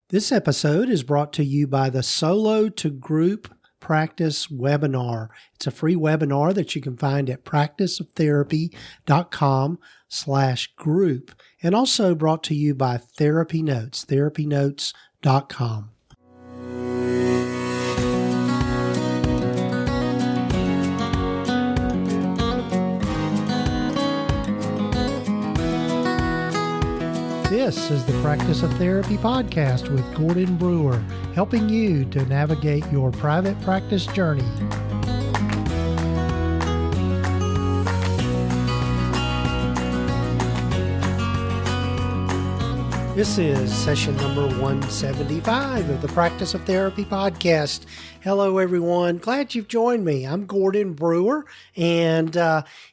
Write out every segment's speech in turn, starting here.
This episode is brought to you by the Solo to Group Practice webinar. It's a free webinar that you can find at practiceoftherapy.com/group, and also brought to you by TherapyNotes, therapynotes.com. This is the Practice of Therapy podcast with Gordon Brewer, helping you to navigate your private practice journey. This is session number 175 of the Practice of Therapy podcast. Hello, everyone. Glad you've joined me. I'm Gordon Brewer, and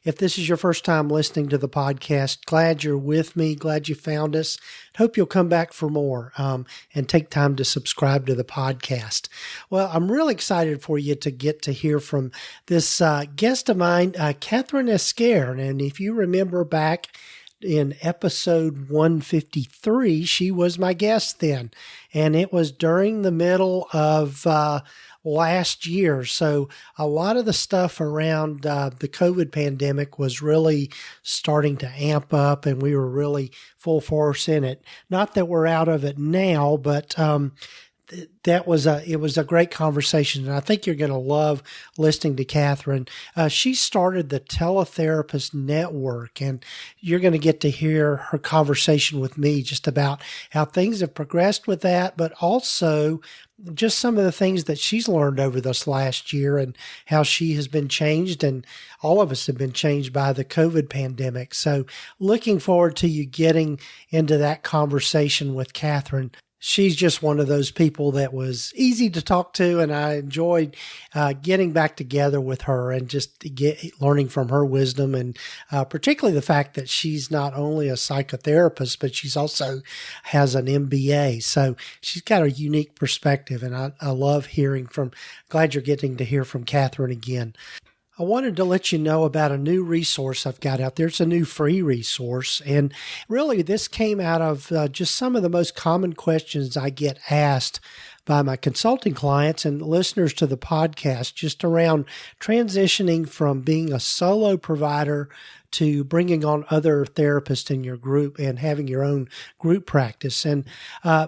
if this is your first time listening to the podcast, glad you're with me. Glad you found us. Hope you'll come back for more and take time to subscribe to the podcast. Well, I'm really excited for you to get to hear from this guest of mine, Kathryn Esquer. And if you remember back in episode 153, she was my guest then, and it was during the middle of last year. So a lot of the stuff around the COVID pandemic was really starting to amp up, and we were really full force in it. Not that we're out of it now, but it was a great conversation, and I think you're going to love listening to Kathryn. She started the Teletherapist Network, and you're going to get to hear her conversation with me just about how things have progressed with that, but also just some of the things that she's learned over this last year and how she has been changed, and all of us have been changed by the COVID pandemic. So looking forward to you getting into that conversation with Kathryn. She's just one of those people that was easy to talk to, and I enjoyed getting back together with her and just learning from her wisdom, and particularly the fact that she's not only a psychotherapist, but she's also has an MBA. So she's got a unique perspective, and I love glad you're getting to hear from Kathryn again. I wanted to let you know about a new resource I've got out there. It's a new free resource, and really this came out of just some of the most common questions I get asked by my consulting clients and listeners to the podcast, just around transitioning from being a solo provider to bringing on other therapists in your group and having your own group practice. And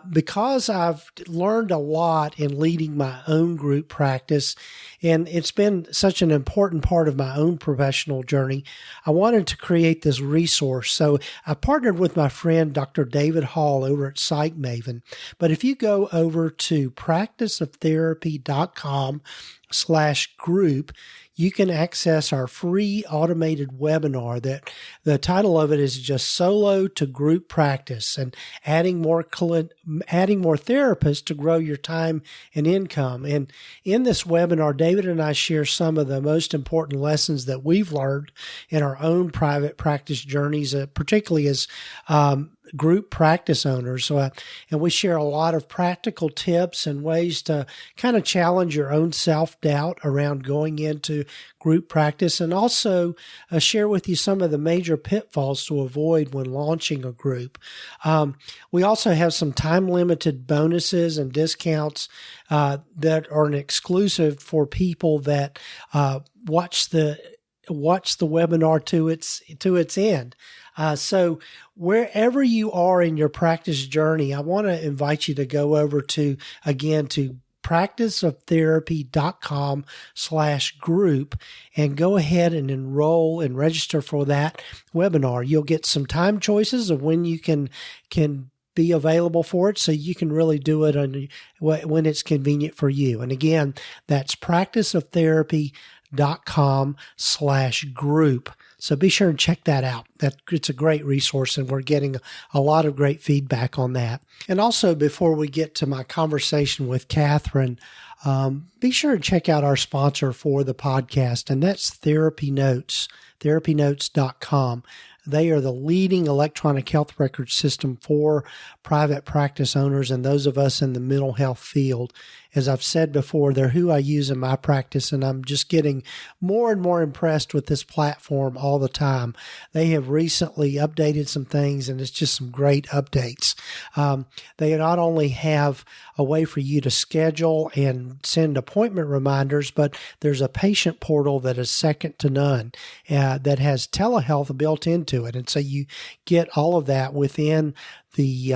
because I've learned a lot in leading my own group practice, and it's been such an important part of my own professional journey, I wanted to create this resource. So I partnered with my friend, Dr. David Hall over at Psych Maven. But if you go over to practiceoftherapy.com/group, you can access our free automated webinar. That the title of it is just Solo to Group Practice, and adding more therapists to grow your time and income. And in this webinar, David and I share some of the most important lessons that we've learned in our own private practice journeys, particularly as group practice owners. And we share a lot of practical tips and ways to kind of challenge your own self-doubt around going into group practice, and also share with you some of the major pitfalls to avoid when launching a group. We also have some time-limited bonuses and discounts that are an exclusive for people that watch the webinar to its end. So wherever you are in your practice journey, I want to invite you to go over to practiceoftherapy.com/group and go ahead and enroll and register for that webinar. You'll get some time choices of when you can be available for it, so you can really do it when it's convenient for you. And again, that's practiceoftherapy.com/group. So be sure and check that out. It's a great resource, and we're getting a lot of great feedback on that. And also, before we get to my conversation with Kathryn, be sure and check out our sponsor for the podcast, and that's TherapyNotes, therapynotes.com. They are the leading electronic health record system for private practice owners and those of us in the mental health field. as I've said before, they're who I use in my practice, and I'm just getting more and more impressed with this platform all the time. They have recently updated some things, and it's just some great updates. They not only have a way for you to schedule and send appointment reminders, but there's a patient portal that is second to none that has telehealth built into it. And so you get all of that within the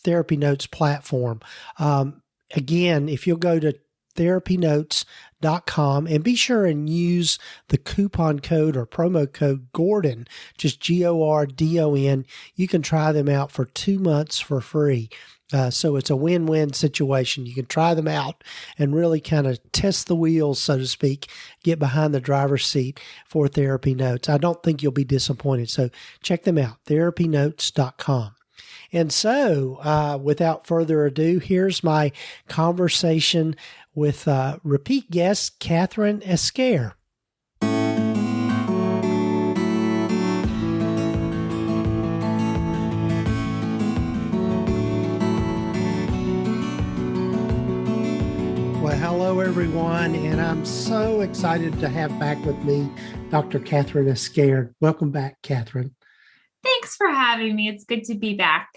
TherapyNotes platform. Again, if you'll go to TherapyNotes.com and be sure and use the coupon code or promo code Gordon, just GORDON. You can try them out for 2 months for free. So it's a win-win situation. You can try them out and really kind of test the wheels, so to speak, get behind the driver's seat for TherapyNotes. I don't think you'll be disappointed. So check them out, TherapyNotes.com. And so without further ado, here's my conversation with repeat guest, Kathryn Esquer. Well, hello, everyone, and I'm so excited to have back with me Dr. Kathryn Esquer. Welcome back, Kathryn. Thanks for having me. It's good to be back.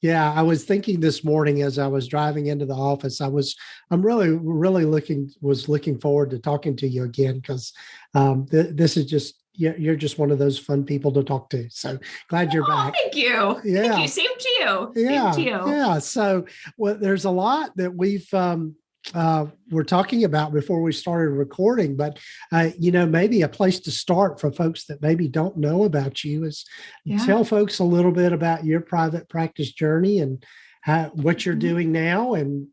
Yeah, I was thinking this morning as I was driving into the office, I'm really looking forward to talking to you again, because this is just, you're just one of those fun people to talk to. So glad you're back. Thank you. Yeah. Thank you. Same to you. Yeah. Same to you. Yeah. So there's a lot that we're talking about before we started recording, but maybe a place to start for folks that maybe don't know about you is tell folks a little bit about your private practice journey and what you're doing now, and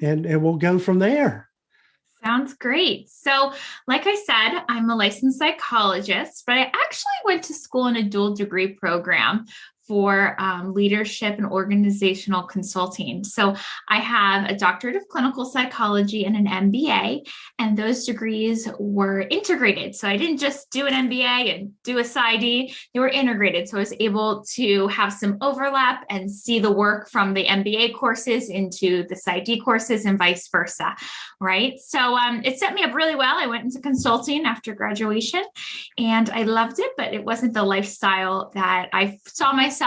we'll go from there. Sounds great. So, like I said, I'm a licensed psychologist, but I actually went to school in a dual degree program for leadership and organizational consulting. So I have a doctorate of clinical psychology and an MBA, and those degrees were integrated. So I didn't just do an MBA and do a PsyD, they were integrated. So I was able to have some overlap and see the work from the MBA courses into the PsyD courses and vice versa, right? So it set me up really well. I went into consulting after graduation and I loved it, but it wasn't the lifestyle that I saw myself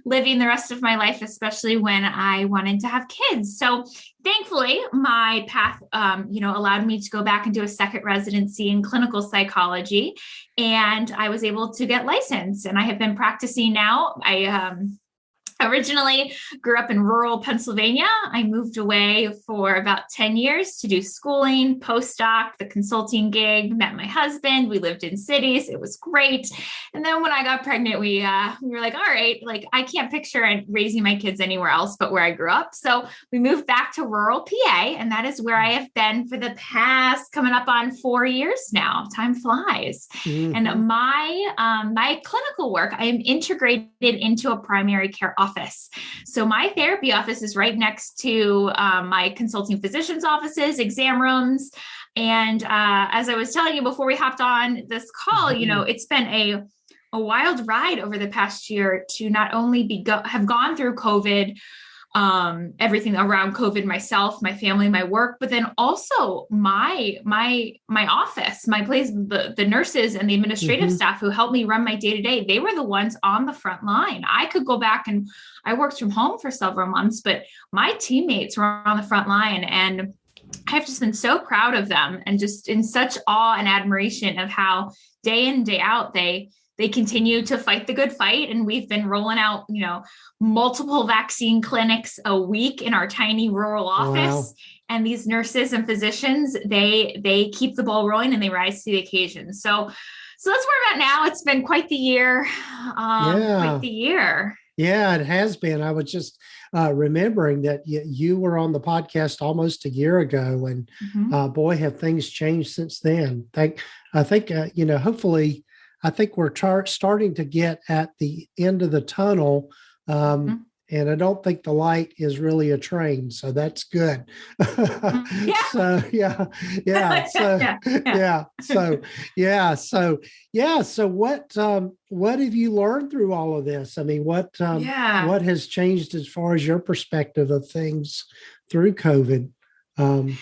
living the rest of my life, especially when I wanted to have kids. So thankfully, my path, allowed me to go back and do a second residency in clinical psychology, and I was able to get licensed. And I have been practicing now. I originally grew up in rural Pennsylvania. I moved away for about 10 years to do schooling, postdoc, the consulting gig, met my husband. We lived in cities. It was great. And then when I got pregnant, we were like, all right, like I can't picture raising my kids anywhere else but where I grew up. So we moved back to rural PA, and that is where I have been for the past coming up on 4 years now. Time flies. Mm-hmm. And my clinical work, I am integrated into a primary care office. So my therapy office is right next to my consulting physician's offices, exam rooms. And as I was telling you before we hopped on this call, it's been a wild ride over the past year to not only have gone through COVID, everything around COVID, myself, my family, my work, but then also my office, my place, the nurses and the administrative staff who helped me run my day-to-day, they were the ones on the front line. I could go back and I worked from home for several months, but my teammates were on the front line, and I've just been so proud of them and just in such awe and admiration of how day in, day out, they continue to fight the good fight. And we've been rolling out, multiple vaccine clinics a week in our tiny rural office. Wow. And these nurses and physicians, they keep the ball rolling and they rise to the occasion. So that's where I'm at now. It's been quite the year. Quite the year. Yeah, it has been. I was just remembering that you were on the podcast almost a year ago, and boy, have things changed since then. I think hopefully, I think we're starting to get at the end of the tunnel, and and I don't think the light is really a train, so that's good. Yeah. So yeah. So Yeah. yeah. So what have you learned through all of this? I mean, Yeah. what has changed as far as your perspective of things through COVID? Um,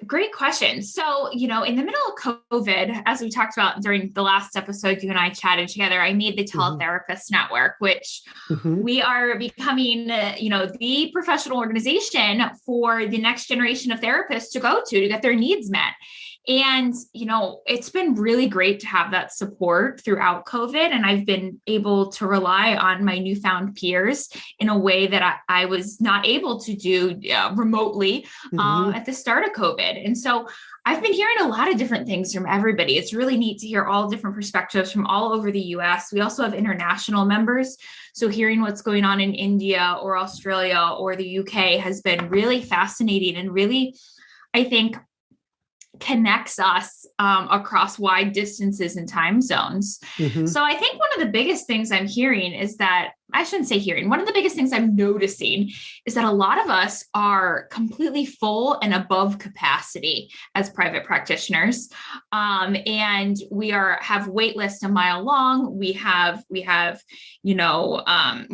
Great question. So, in the middle of COVID, as we talked about during the last episode, you and I chatted together, I made the mhm, Teletherapist Network, which mhm, we are becoming, the professional organization for the next generation of therapists to go to get their needs met. And, it's been really great to have that support throughout COVID. And I've been able to rely on my newfound peers in a way that I was not able to do remotely mhm. at the start of COVID. And so I've been hearing a lot of different things from everybody. It's really neat to hear all different perspectives from all over the US. We also have international members. So hearing what's going on in India or Australia or the UK has been really fascinating and really, I think, connects us across wide distances and time zones. Mhm. So I think one of the biggest things I'm hearing is that, I shouldn't say hearing, one of the biggest things I'm noticing is that a lot of us are completely full and above capacity as private practitioners. And we have wait lists a mile long. We're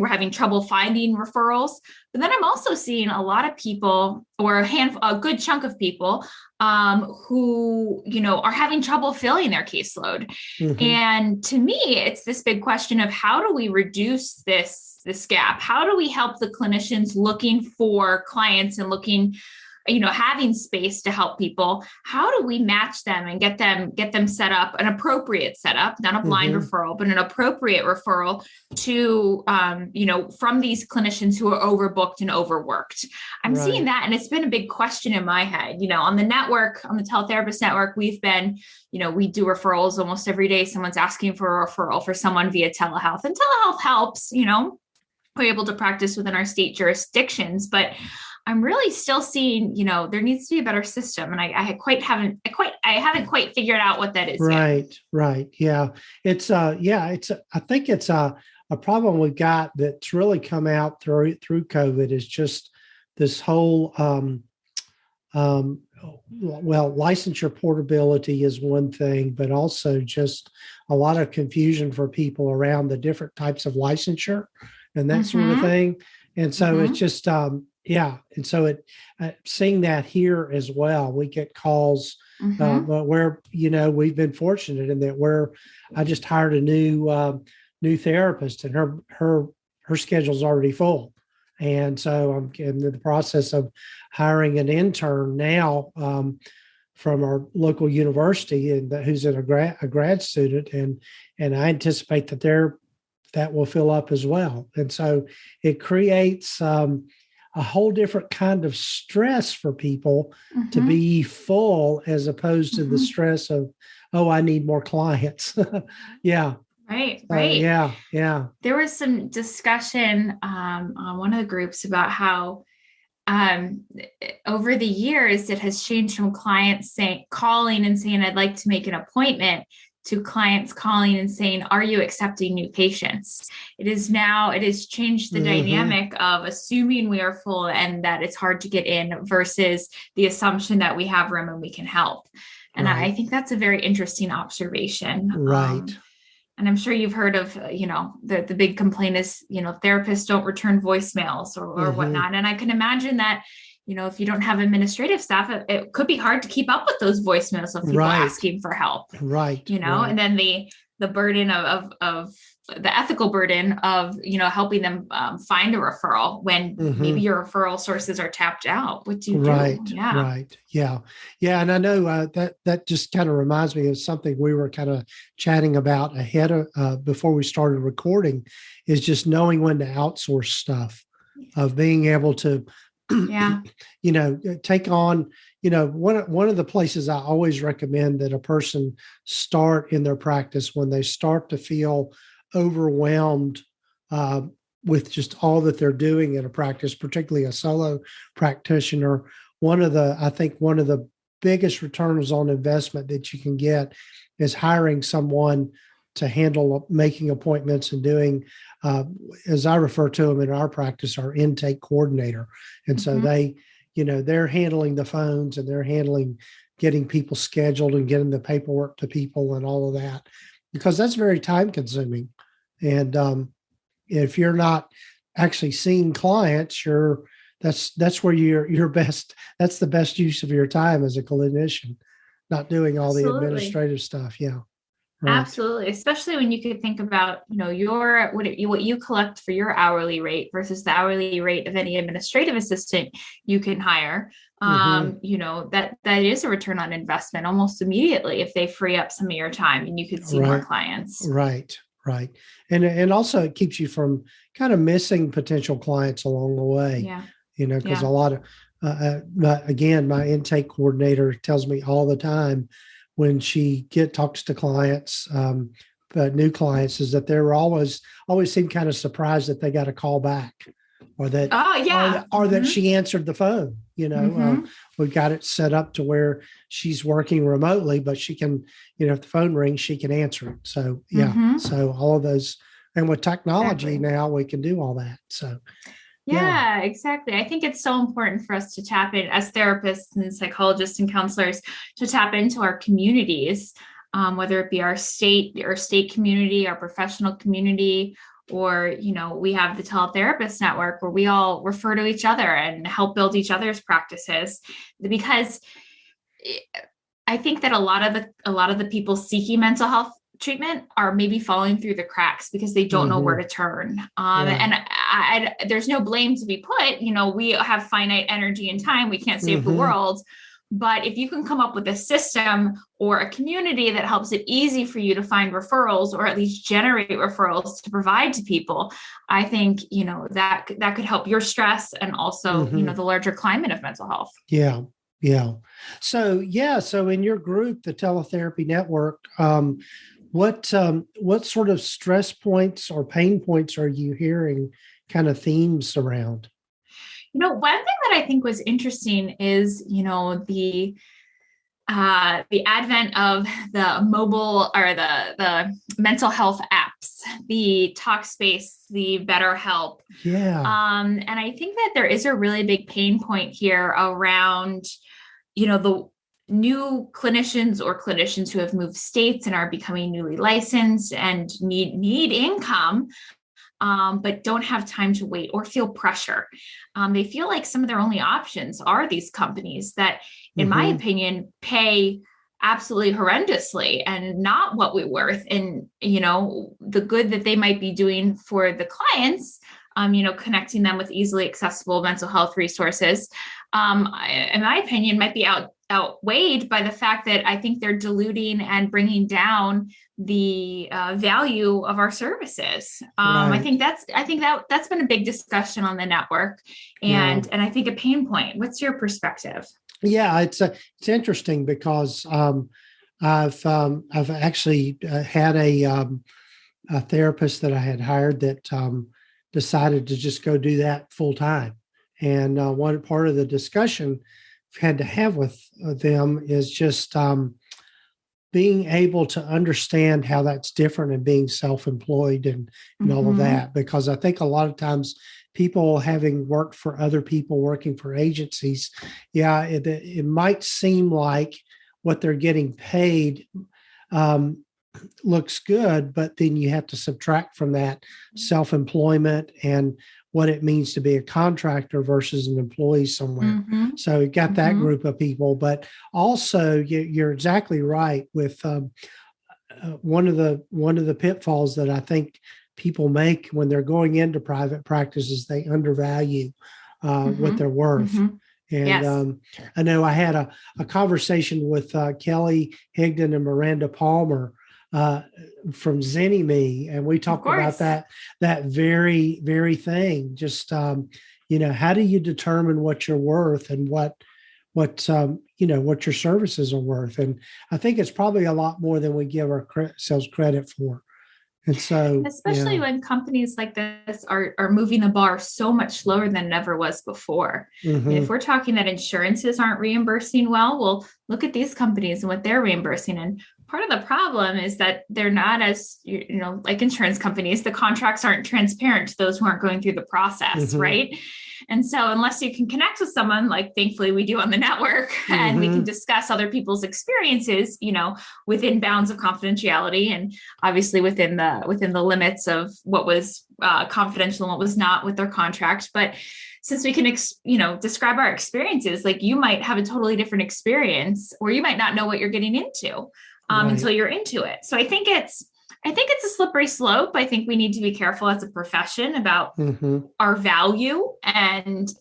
having trouble finding referrals. But then I'm also seeing a lot of people, or a good chunk of people, who, are having trouble filling their caseload. Mhm. And to me, it's this big question of how do we reduce this gap? How do we help the clinicians looking for clients and looking, having space to help people? How do we match them and get them set up, an appropriate setup, not a blind Mhm. referral, but an appropriate referral to, from these clinicians who are overbooked and overworked? I'm seeing Right. that. And it's been a big question in my head. On the network, on the Teletherapist Network, we do referrals almost every day. Someone's asking for a referral for someone via telehealth, and telehealth helps, we're able to practice within our state jurisdictions, but I'm really still seeing, there needs to be a better system. And I haven't quite figured out what that is yet. Right. Right. Yeah. I think it's a problem we've got that's really come out through COVID is just this whole, well, licensure portability is one thing, but also just a lot of confusion for people around the different types of licensure and that sort of Mm-hmm. thing. And so it's Mm-hmm. just, And so seeing that here as well, we get calls, Mm-hmm. but where, we've been fortunate in that I just hired a new therapist, and her schedule's already full. And so I'm in the process of hiring an intern now from our local university, and who's a grad student, and I anticipate that will fill up as well. And so it creates a whole different kind of stress for people to Mm-hmm. be full, as opposed to the Mm-hmm. stress of, oh, I need more clients. Yeah. Right. So Right. yeah. There was some discussion on one of the groups about how um, over the years it has changed from clients calling and saying, I'd like to make an appointment, to clients calling and saying, are you accepting new patients? It has changed the Mm-hmm. dynamic of assuming we are full and that it's hard to get in versus the assumption that we have room and we can help. And I Right. think that's a very interesting observation. Right. And I'm sure you've heard of, the big complaint is, therapists don't return voicemails or Mm-hmm. whatnot. And I can imagine that, if you don't have administrative staff, it could be hard to keep up with those voicemails of people Right. asking for help, Right. Right. and then the burden of the ethical burden of, helping them find a referral when maybe Mm-hmm. your referral sources are tapped out. What do you do? Right, Yeah. right, yeah, yeah, and I know that just kind of reminds me of something we were kind of chatting about ahead of before we started recording, is just knowing when to outsource stuff, of being able to, Yeah. take on, one of the places I always recommend that a person start in their practice when they start to feel overwhelmed. Uh, with just all that they're doing in a practice, particularly a solo practitioner, I think one of the biggest returns on investment that you can get is hiring someone to handle making appointments and doing, as I refer to them in our practice, our intake coordinator. And so they're handling the phones and they're handling getting people scheduled and getting the paperwork to people and all of that, because that's very time consuming. And if you're not actually seeing clients, that's where you're best. That's the best use of your time as a clinician, not doing all the administrative stuff. Yeah. Right. Absolutely. Especially when you could think about, what you collect for your hourly rate versus the hourly rate of any administrative assistant you can hire. That is a return on investment almost immediately if they free up some of your time and you could see more clients. Right. And also it keeps you from kind of missing potential clients along the way. Yeah. Because a lot of, again, my intake coordinator tells me all the time when she talks to clients, new clients, is that they're always seem kind of surprised that they got a call back, or that that she answered the phone. We've got it set up to where she's working remotely, but she can, if the phone rings, she can answer it. So so all of those, and with technology now we can do all that. So. Yeah, exactly. I think it's so important for us to tap in as therapists and psychologists and counselors to tap into our communities, whether it be our state community, our professional community, or, we have the Teletherapist Network where we all refer to each other and help build each other's practices. Because I think that a lot of the people seeking mental health treatment are maybe falling through the cracks because they don't know where to turn. And there's no blame to be put. We have finite energy and time. We can't save the world. But if you can come up with a system or a community that helps it easy for you to find referrals, or at least generate referrals to provide to people, I think, that could help your stress and also, the larger climate of mental health. Yeah. So in your group, the Teletherapy Network, what sort of stress points or pain points are you hearing kind of themes around? One thing that I think was interesting is, the advent of the mobile or the mental health apps, the Talkspace, the BetterHelp. Yeah. And I think that there is a really big pain point here around, the new clinicians or clinicians who have moved states and are becoming newly licensed and need income, but don't have time to wait or feel pressure. They feel like some of their only options are these companies that, in my opinion, pay absolutely horrendously and not what we're worth. And, the good that they might be doing for the clients, connecting them with easily accessible mental health resources, in my opinion, might be outweighed by the fact that I think they're diluting and bringing down the value of our services. I think that's been a big discussion on the network, and I think a pain point. What's your perspective? Yeah, it's interesting because I've actually had a therapist that I had hired that decided to just go do that full time, and one part of the discussion I've had to have with them is just being able to understand how that's different and being self-employed and all of that. Because I think a lot of times people having worked for other people, working for agencies, it might seem like what they're getting paid looks good, but then you have to subtract from that self-employment and what it means to be a contractor versus an employee somewhere. So you got that group of people, but also you're exactly right with one of the pitfalls that I think people make when they're going into private practice is they undervalue what they're worth. And I know I had a conversation with Kelly Higdon and Miranda Palmer from Zenny, and we talked about that very, very thing. Just how do you determine what you're worth and what your services are worth? And I think it's probably a lot more than we give ourselves credit for. And so, especially when companies like this are moving the bar so much lower than it ever was before. And if we're talking that insurances aren't reimbursing well, look at these companies and what they're reimbursing. And part of the problem is that they're not as, like insurance companies, the contracts aren't transparent to those who aren't going through the process, right? And so unless you can connect with someone, like thankfully we do on the network, and we can discuss other people's experiences, within bounds of confidentiality, and obviously within the limits of what was confidential and what was not with their contract. But since we can, describe our experiences, like you might have a totally different experience, or you might not know what you're getting into until you're into it. So I think it's a slippery slope. I think we need to be careful as a profession about our value and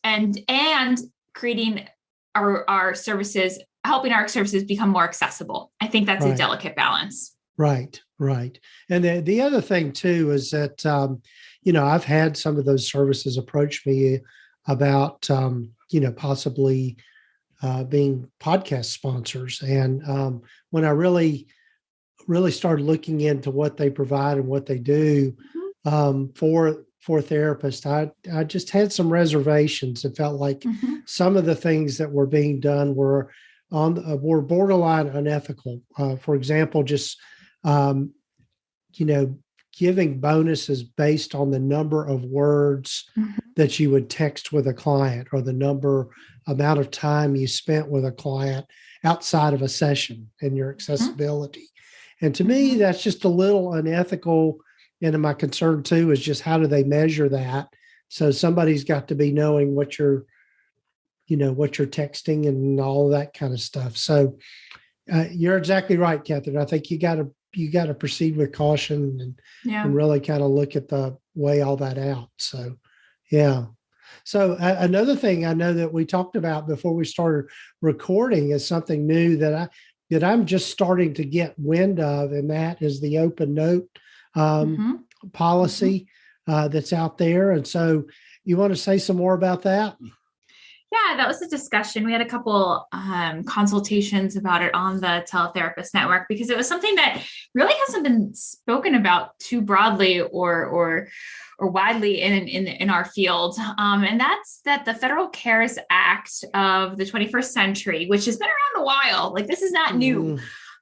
creating our services, helping our services become more accessible. I think that's a delicate balance. Right. And the other thing too is that, I've had some of those services approach me about, possibly being podcast sponsors. And when I really started looking into what they provide and what they do for therapists, I just had some reservations. It felt like some of the things that were being done were borderline unethical. For example, just giving bonuses based on the number of words that you would text with a client, or the amount of time you spent with a client outside of a session, and your accessibility. And to me, that's just a little unethical. And my concern too is just how do they measure that? So somebody's got to be knowing what you're texting and all of that kind of stuff. So you're exactly right, Kathryn. I think you got to proceed with caution and really kind of look at weigh all that out. So, yeah. So another thing I know that we talked about before we started recording is something new that I'm just starting to get wind of, and that is the open note policy that's out there. And so you want to say some more about that? Yeah, that was a discussion. We had a couple consultations about it on the Teletherapist Network, because it was something that really hasn't been spoken about too broadly or widely in our field. And that's that the Federal CARES Act of the 21st century, which has been around a while, like this is not new,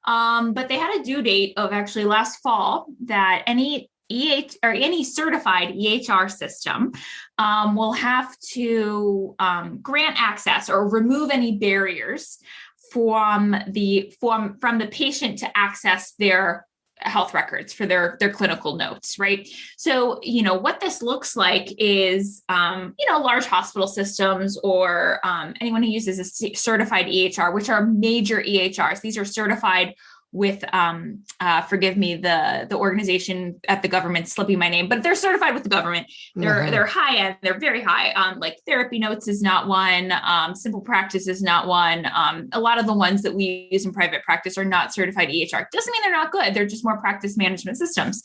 but they had a due date of actually last fall that any any certified EHR system will have to grant access or remove any barriers from the patient to access their health records for their clinical notes, right? So, what this looks like is, large hospital systems or anyone who uses a certified EHR, which are major EHRs. These are certified with, forgive me, the organization at the government slipping my name, but they're certified with the government. They're high end. They're very high. Like TherapyNotes is not one. Simple Practice is not one. A lot of the ones that we use in private practice are not certified EHR. Doesn't mean they're not good. They're just more practice management systems.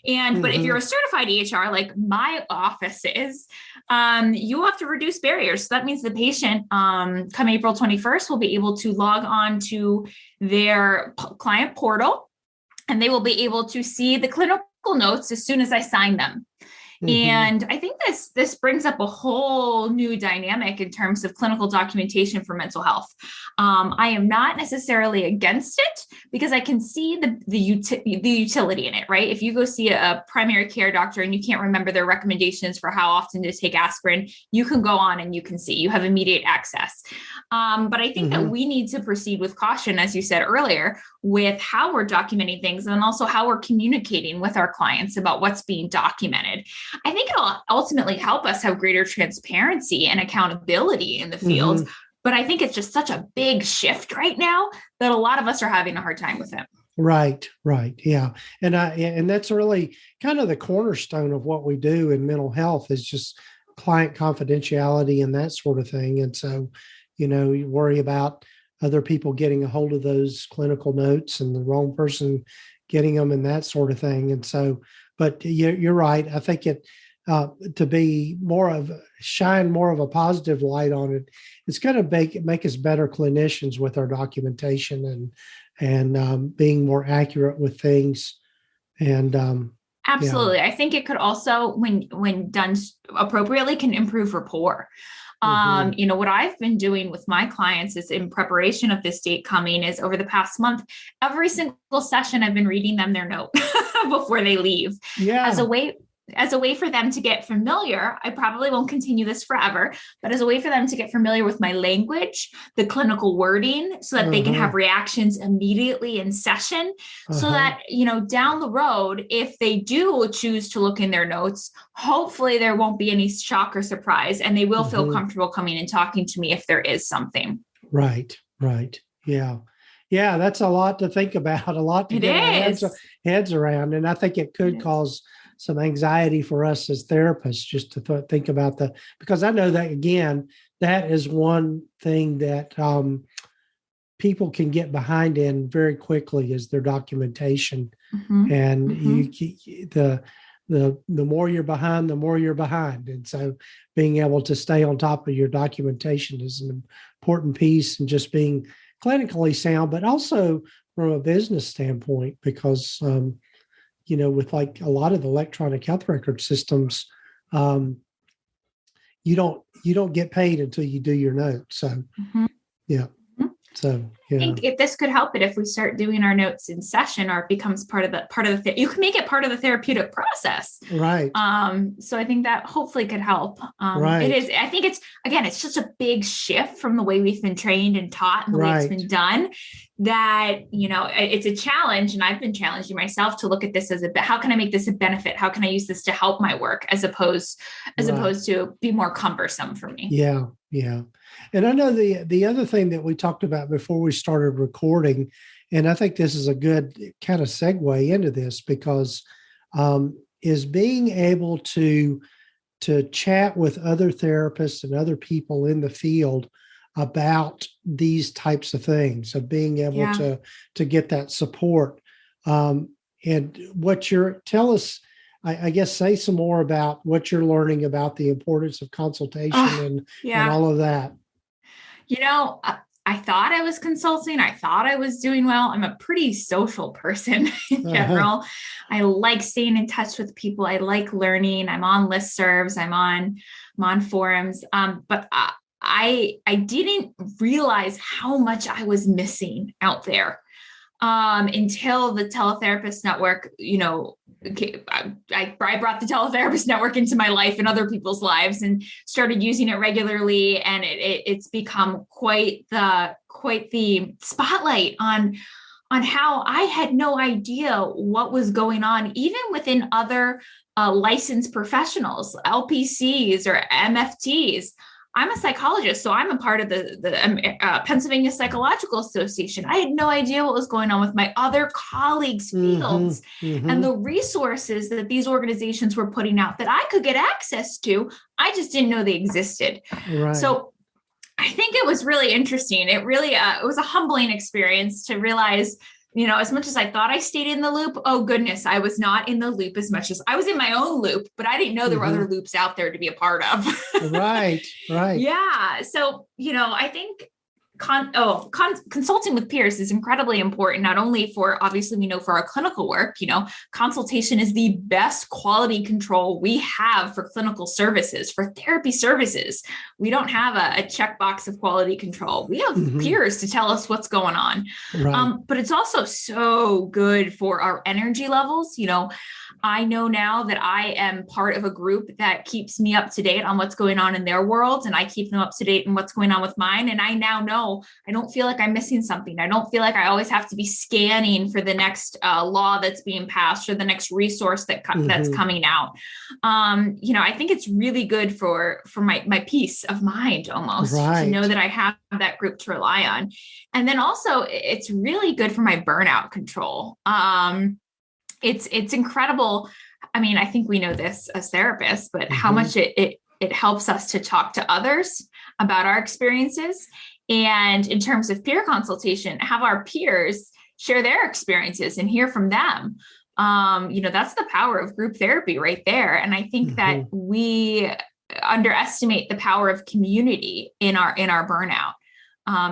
And, but if you're a certified EHR, like my office is, you have to reduce barriers. So that means the patient, come April 21st, will be able to log on to their client portal, and they will be able to see the clinical notes as soon as I sign them. And I think this brings up a whole new dynamic in terms of clinical documentation for mental health. I am not necessarily against it, because I can see the utility in it, right? If you go see a primary care doctor and you can't remember their recommendations for how often to take aspirin, you can go on and you can see, you have immediate access. But I think that we need to proceed with caution, as you said earlier, with how we're documenting things, and also how we're communicating with our clients about what's being documented. I think it'll ultimately help us have greater transparency and accountability in the field. But I think it's just such a big shift right now that a lot of us are having a hard time with it. Right. Yeah. And that's really kind of the cornerstone of what we do in mental health, is just client confidentiality and that sort of thing. And so, you worry about other people getting a hold of those clinical notes and the wrong person getting them and that sort of thing. And so, but you're right. I think to be shine more of a positive light on it, it's going to make us better clinicians with our documentation and being more accurate with things. And absolutely, I think it could also, when done appropriately, can improve rapport. What I've been doing with my clients is in preparation of this date coming is over the past month, every single session, I've been reading them their note before they leave as a way for them to get familiar. I probably won't continue this forever, but as a way for them to get familiar with my language, the clinical wording, so that they can have reactions immediately in session, so that, down the road, if they do choose to look in their notes, hopefully there won't be any shock or surprise, and they will feel comfortable coming and talking to me if there is something. Right. Yeah. Yeah, that's a lot to think about, a lot to get our heads around. And I think it could cause some anxiety for us as therapists just to think about because I know that, again, that is one thing that people can get behind in very quickly is their documentation. And the more you're behind, the more you're behind. And so being able to stay on top of your documentation is an important piece, and just being clinically sound, but also from a business standpoint, because with like a lot of the electronic health record systems, you don't get paid until you do your notes. So, So, I think if this could help it if we start doing our notes in session, or it becomes part of the you can make it part of the therapeutic process. Right. So I think that hopefully could help. Right. It is. I think it's such a big shift from the way we've been trained and taught and the way it's been done, that, it's a challenge. And I've been challenging myself to look at this as how can I make this a benefit? How can I use this to help my work as opposed to be more cumbersome for me? Yeah. Yeah. And I know the other thing that we talked about before we started recording, and I think this is a good kind of segue into this, because is being able to chat with other therapists and other people in the field about these types of things, of being able to get that support. And tell us, I guess, say some more about what you're learning about the importance of consultation and all of that. I thought I was consulting. I thought I was doing well. I'm a pretty social person in general. I like staying in touch with people. I like learning. I'm on listservs. I'm on forums. But I didn't realize how much I was missing out there until the Teletherapist Network, I brought the Teletherapist Network into my life and other people's lives and started using it regularly. And it's become quite the spotlight on how I had no idea what was going on, even within other licensed professionals, LPCs or MFTs. I'm a psychologist, so I'm a part of the Pennsylvania Psychological Association. I had no idea what was going on with my other colleagues' fields and the resources that these organizations were putting out that I could get access to. I just didn't know they existed. Right. So I think it was really interesting. It really it was a humbling experience to realize, as much as I thought I stayed in the loop, oh goodness, I was not in the loop as much as I was in my own loop, but I didn't know there were other loops out there to be a part of. Right. Yeah. So, I think consulting with peers is incredibly important, not only for, obviously, we know for our clinical work, consultation is the best quality control we have for clinical services, for therapy services. We don't have a checkbox of quality control. We have peers to tell us what's going on. Right. But it's also so good for our energy levels. I know now that I am part of a group that keeps me up to date on what's going on in their world, and I keep them up to date on what's going on with mine. And I now know I don't feel like I'm missing something. I don't feel like I always have to be scanning for the next law that's being passed or the next resource that's coming out. I think it's really good for my peace of mind almost to know that I have that group to rely on. And then also it's really good for my burnout control. It's incredible. I mean, I think we know this as therapists, but how much it helps us to talk to others about our experiences. And in terms of peer consultation, have our peers share their experiences and hear from them. That's the power of group therapy right there. And I think that we underestimate the power of community in our burnout.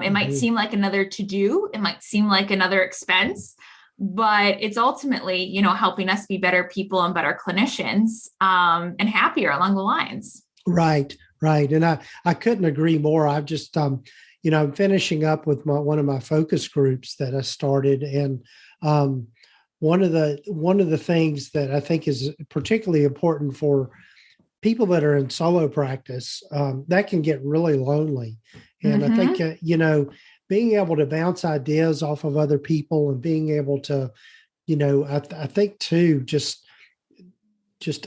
It might seem like another to-do. It might seem like another expense, but it's ultimately, helping us be better people and better clinicians, and happier along the lines. Right. Right. And I couldn't agree more. I've just, I'm finishing up with one of my focus groups that I started. And one of the things that I think is particularly important for people that are in solo practice, that can get really lonely. And I think, being able to bounce ideas off of other people and being able to, I think too, just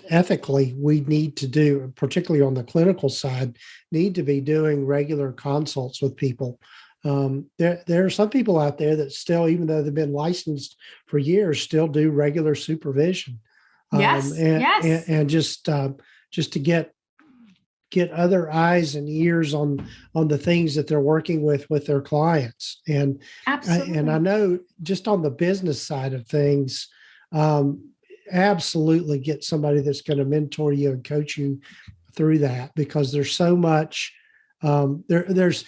ethically, we need to do, particularly on the clinical side, need to be doing regular consults with people. There are some people out there that still, even though they've been licensed for years, still do regular supervision. Yes. Yes. And just to get other eyes and ears on the things that they're working with their clients. And Absolutely. I know just on the business side of things, absolutely get somebody that's going to mentor you and coach you through that, because there's so much there's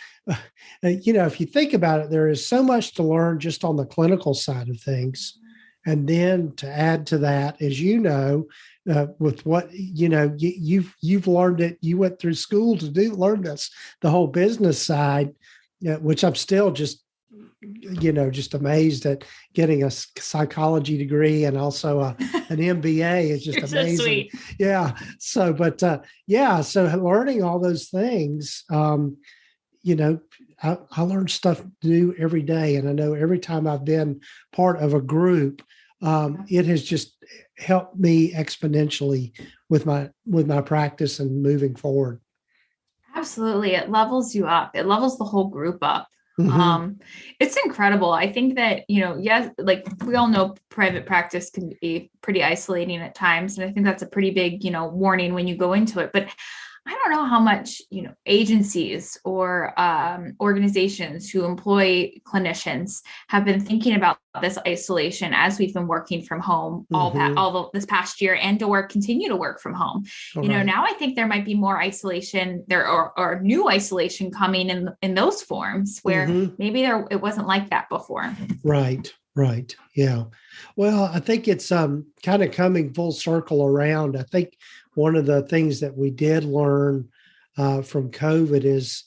if you think about it, there is so much to learn just on the clinical side of things. And then to add to that, as with what you've learned it, you went through school to learn this, the whole business side, which I'm still just amazed at. Getting a psychology degree and also an MBA is just amazing. So sweet. Yeah. So, but so learning all those things, I learn stuff new every day. And I know every time I've been part of a group, it has just helped me exponentially with my practice and moving forward. Absolutely. It levels you up. It levels the whole group up. Mm-hmm. It's incredible. I think that, yes, like we all know private practice can be pretty isolating at times. And I think that's a pretty big, warning when you go into it. But I don't know how much, agencies or organizations who employ clinicians have been thinking about this isolation as we've been working from home all this past year, and or continue to work from home. Now I think there might be more isolation there, or new isolation coming in those forms where maybe it wasn't like that before. Right. Yeah. Well, I think it's kind of coming full circle around. I think one of the things that we did learn from COVID is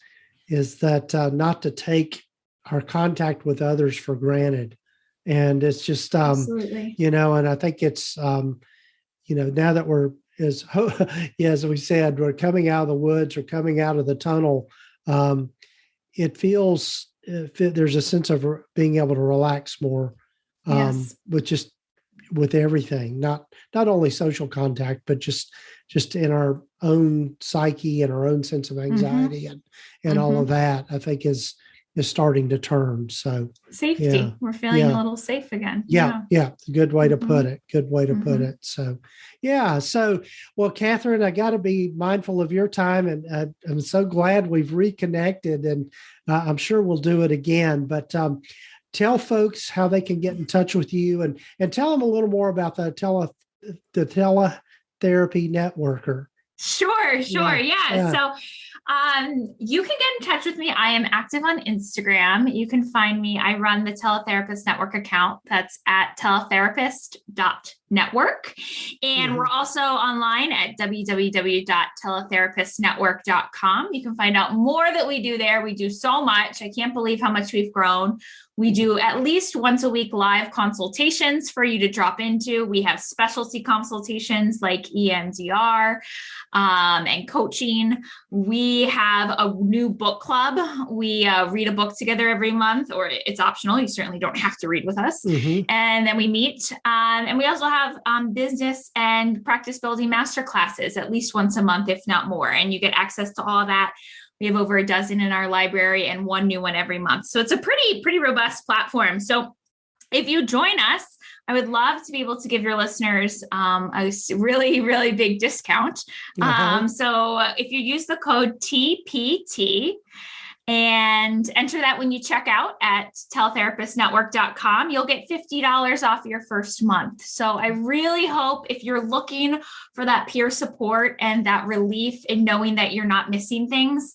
that not to take our contact with others for granted. And it's just, Absolutely. and I think it's, now that we're, as we said, we're coming out of the woods or coming out of the tunnel, it feels, there's a sense of being able to relax more, yes. with everything, not only social contact, but just in our own psyche and our own sense of anxiety and all of that, I think is starting to turn. So safety, yeah, we're feeling a little safe again. Yeah. Good way to put it. Good way to put it. So, yeah. So, well, Kathryn, I got to be mindful of your time, and I'm so glad we've reconnected, and I'm sure we'll do it again. But tell folks how they can get in touch with you, and tell them a little more about the Teletherapy Networker. Sure. Yeah. So you can get in touch with me. I am active on Instagram. You can find me. I run the Teletherapist Network account. That's at teletherapists.network. And we're also online at www.teletherapistnetwork.com. You can find out more that we do there. We do so much. I can't believe how much we've grown. We do at least once a week live consultations for you to drop into. We have specialty consultations like EMDR and coaching. We have a new book club. We read a book together every month, or it's optional. You certainly don't have to read with us. And then we meet. And we also have business and practice building masterclasses at least once a month, if not more. And you get access to all that. We have over a dozen in our library and one new one every month. So it's a pretty robust platform. So if you join us, I would love to be able to give your listeners a really, really big discount. So if you use the code TPT and enter that when you check out at teletherapistsnetwork.com, you'll get $50 off your first month. So I really hope, if you're looking for that peer support and that relief in knowing that you're not missing things,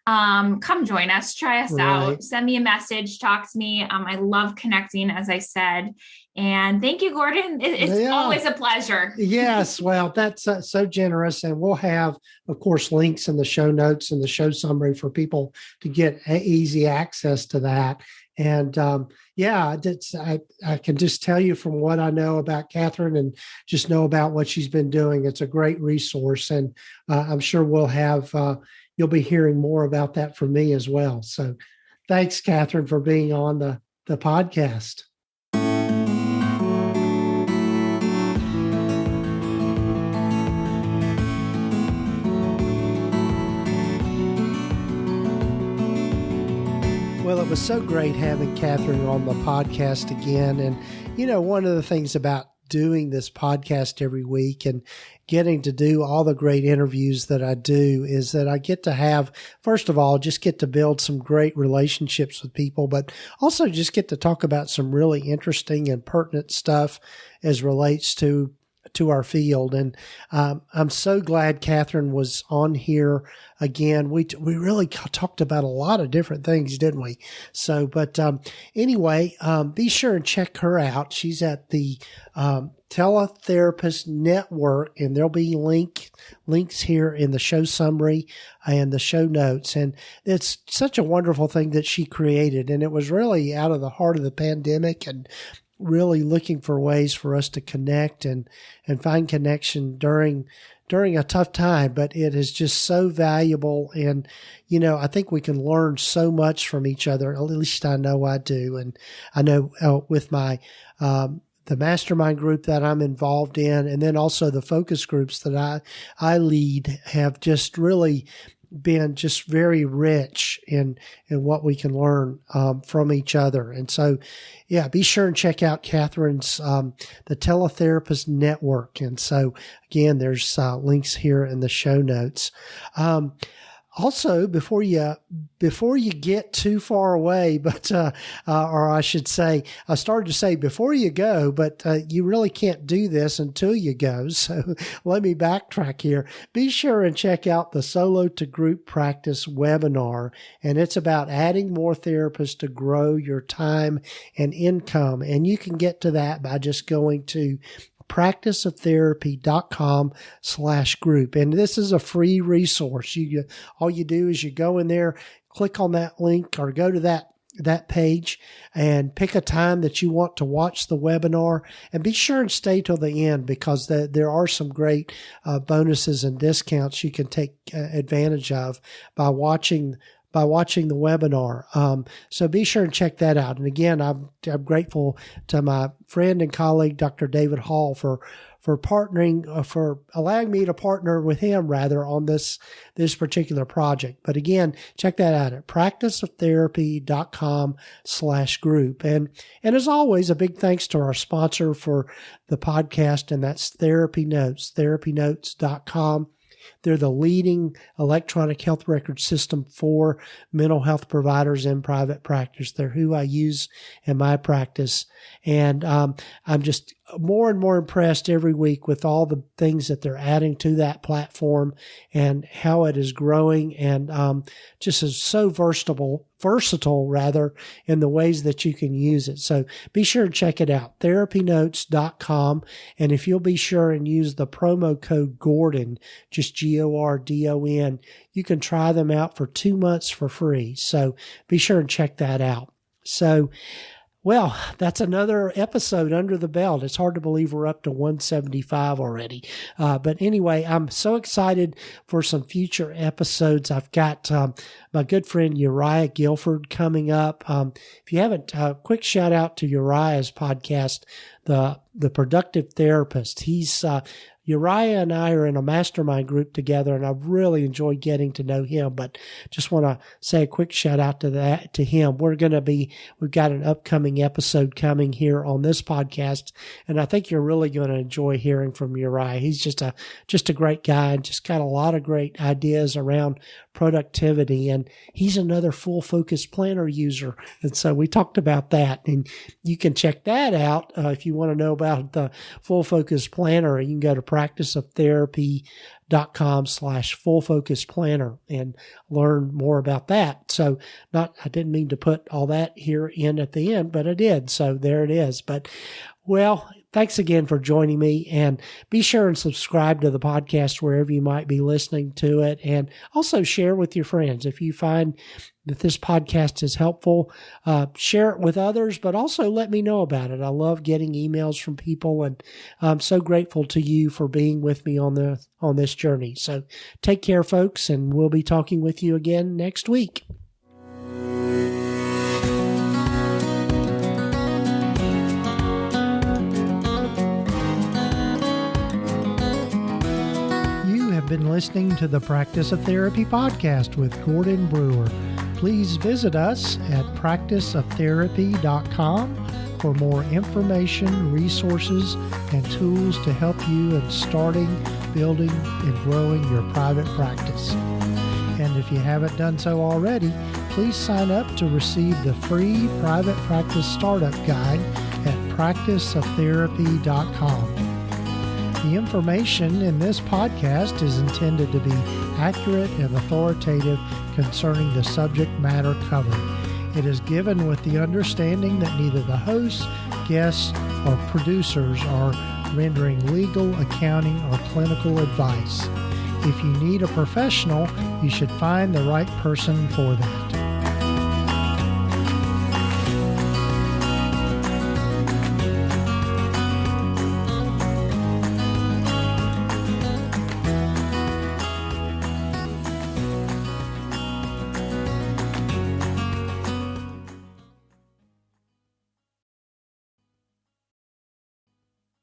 come join us, try us out, send me a message, talk to me. I love connecting, as I said. And thank you, Gordon. It's always a pleasure. Yes. Well, that's so generous. And we'll have, of course, links in the show notes and the show summary for people to get easy access to that. And I can just tell you from what I know about Kathryn and just know about what she's been doing. It's a great resource. And I'm sure we'll have, you'll be hearing more about that from me as well. So thanks, Kathryn, for being on the podcast. Well, it was so great having Kathryn on the podcast again. And, one of the things about doing this podcast every week and getting to do all the great interviews that I do is that I get to have, first of all, just get to build some great relationships with people, but also just get to talk about some really interesting and pertinent stuff as relates to our field. And I'm so glad Kathryn was on here again. We really talked about a lot of different things, didn't we? So, but anyway, be sure and check her out. She's at the Teletherapist Network, and there'll be links here in the show summary and the show notes. And it's such a wonderful thing that she created. And it was really out of the heart of the pandemic and really looking for ways for us to connect and find connection during a tough time, but it is just so valuable. And, I think we can learn so much from each other. At least I know I do. And I know with my, the mastermind group that I'm involved in, and then also the focus groups that I lead have just really been just very rich in what we can learn from each other. And so, be sure and check out Kathryn's the Teletherapist Network. And so, again, there's links here in the show notes. Also, before you get too far away, but or I should say, I started to say before you go, but you really can't do this until you go. So let me backtrack here. Be sure and check out the Solo to Group Practice webinar, and it's about adding more therapists to grow your time and income. And you can get to that by just going to practiceoftherapy.com/group. And this is a free resource. All you do is you go in there, click on that link or go to that page and pick a time that you want to watch the webinar, and be sure and stay till the end because there are some great bonuses and discounts you can take advantage of by watching the webinar. So be sure and check that out. And again, I'm grateful to my friend and colleague, Dr. David Hall, for partnering, for allowing me to partner with him on this particular project. But again, check that out at practiceoftherapy.com/group. And as always, a big thanks to our sponsor for the podcast, and that's TherapyNotes, therapynotes.com. They're the leading electronic health record system for mental health providers in private practice. They're who I use in my practice. And I'm just more and more impressed every week with all the things that they're adding to that platform and how it is growing, and just is so versatile in the ways that you can use it. So be sure to check it out, therapynotes.com. And if you'll be sure and use the promo code Gordon, just GORDON, you can try them out for 2 months for free. So be sure and check that out. So, well, that's another episode under the belt. It's hard to believe we're up to 175 already. But anyway, I'm so excited for some future episodes. I've got my good friend Uriah Guilford coming up. If you haven't, quick shout out to Uriah's podcast, The Productive Therapist. Uriah and I are in a mastermind group together, and I've really enjoyed getting to know him, but just want to say a quick shout out to him. We've got an upcoming episode coming here on this podcast, and I think you're really going to enjoy hearing from Uriah. He's just a great guy and just got a lot of great ideas around productivity, and he's another full focus planner user. And so we talked about that, and you can check that out if you want to know about the full focus planner. You can go to practiceoftherapy.com/full-focus-planner and learn more about that. So I didn't mean to put all that here in at the end, but I did. So there it is. But well, thanks again for joining me, and be sure and subscribe to the podcast wherever you might be listening to it, and also share with your friends. If you find that this podcast is helpful, share it with others, but also let me know about it. I love getting emails from people, and I'm so grateful to you for being with me on this journey. So take care, folks, and we'll be talking with you again next week. Been listening to the Practice of Therapy podcast with Gordon Brewer. Please visit us at practiceoftherapy.com for more information, resources, and tools to help you in starting, building, and growing your private practice. And if you haven't done so already, please sign up to receive the free private practice startup guide at practiceoftherapy.com. The information in this podcast is intended to be accurate and authoritative concerning the subject matter covered. It is given with the understanding that neither the hosts, guests, or producers are rendering legal, accounting, or clinical advice. If you need a professional, you should find the right person for that.